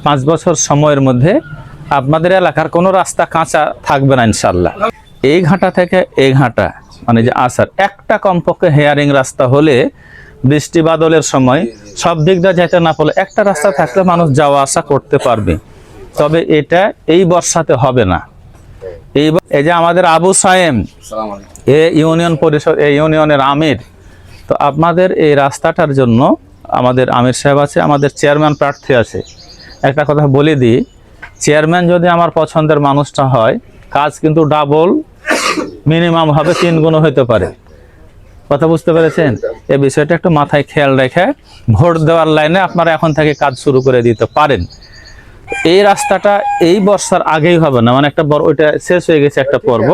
5 বছর সময়ের মধ্যে আপনাদের এলাকার কোনো রাস্তা কাঁচা থাকবে না ইনশাআল্লাহ। এই ঘাটা থেকে এই ঘাটা মানে যে আসার একটা কমপক্ষে হেয়ারিং রাস্তা হলে বৃষ্টি বাদলের সময় সব দিক দিয়ে যেতে না পারলে একটা রাস্তা থাকলে মানুষ যাওয়া আসা করতে পারবে। তবে এটা এই বর্ষাতে হবে না। এই যে আমাদের আবু সায়েম এ ইউনিয়ন পরিষদ এই ইউনিয়নের আমির, তো আপনাদের এই রাস্তাটার জন্য আমাদের আমির সাহেব আছে, আমাদের চেয়ারম্যান প্রার্থী আছে। একটা কথা বলে দিই, চেয়ারম্যান যদি আমার পছন্দের মানুষটা হয়, কাজ কিন্তু ডাবল মিনিমাম হবে, 3 গুণ হতে পারে। কথা বুঝতে পেরেছেন? এই বিষয়টা একটু মাথায় খেয়াল রেখে ভোট দেওয়ার লাইনে আপনারা এখন থেকে কাজ শুরু করে দিতে পারেন। এই রাস্তাটা এই বর্ষার আগেই হবে না, মানে একটা ওইটা শেষ হয়ে গেছে একটা পর্ব,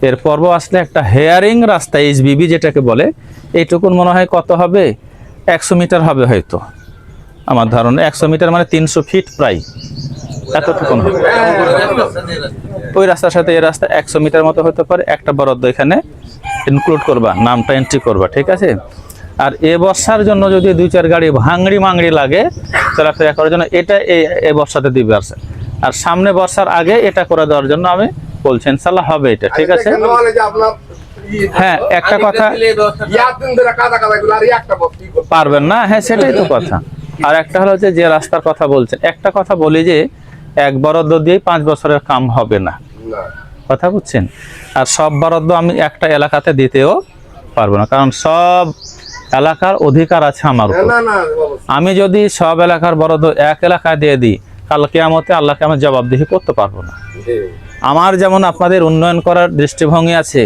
এর পর্ব আসলে একটা হেয়ারিং রাস্তা এইচবিবি যেটাকে বলে, এইটুকুন মনে হয় কত হবে, 100 মিটার হবে হয়তো আমার ধারণা। 100 মিটার মানে 300 ফিট প্রায়, এতটুকুন হবে। ওই রাস্তার সাথে এই রাস্তা 100 মিটার মতো হতে পারে। একটা বরাদ্দ এখানে ইনক্লুড করবা, নামটা এন্ট্রি করবা, ঠিক আছে? আর এ বর্ষার জন্য যদি 2-4 গাড়ি ভাঙড়ি মাংড়ি লাগে চলাফেরা করার জন্য, এটা এই বর্ষাতে দিবে আছে। আর সামনে বর্ষার আগে এটা করে দেওয়ার জন্য আমি বলছি ইনশাআল্লাহ হবে এটা, ঠিক আছে? হ্যাঁ, একটা কথা পারবেন না, হ্যাঁ সেটাই তো কথা। আর একটা হলো যে রাস্তার কথা বলছেন, একটা কথা বলি যে এক বরাদ্দ দিয়ে 5 বছরের কাম হবে না, কথা বুঝছেন? আর সব বরাদ্দ আমি একটা এলাকাতে দিতেও পারবো না, কারণ সব এলাকার অধিকার আছে আমার উপর। আমি যদি সব এলাকার বরাদ্দ এক এলাকায় দিয়ে দিই, কাল কিয়ামতে আল্লাহকে আমি জবাবদিহি করতে পারবো না। আমার যেমন আপনাদের উন্নয়ন করার দৃষ্টিভঙ্গি আছে,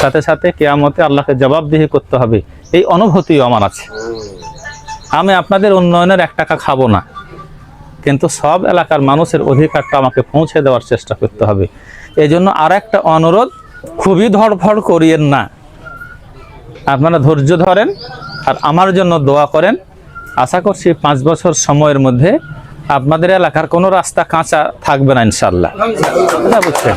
সাথে সাথে কিয়ামতে আল্লাহকে জবাবদিহি করতে হবে, এই অনুভূতিও আমার আছে। আমি আপনাদের উন্নয়নের 1 টাকা খাবো না, কিন্তু সব এলাকার মানুষের অধিকারটা আমাকে পৌঁছে দেওয়ার চেষ্টা করতে হবে। এই জন্য আর একটা অনুরোধ, খুবই ধড়ফড় করিয়েন না, আপনারা ধৈর্য ধরেন আর আমার জন্য দোয়া করেন। আশা করছি 5 বছর সময়ের মধ্যে আপনাদের এলাকার কোনো রাস্তা কাঁচা থাকবে না ইনশাআল্লাহ, বুঝছেন?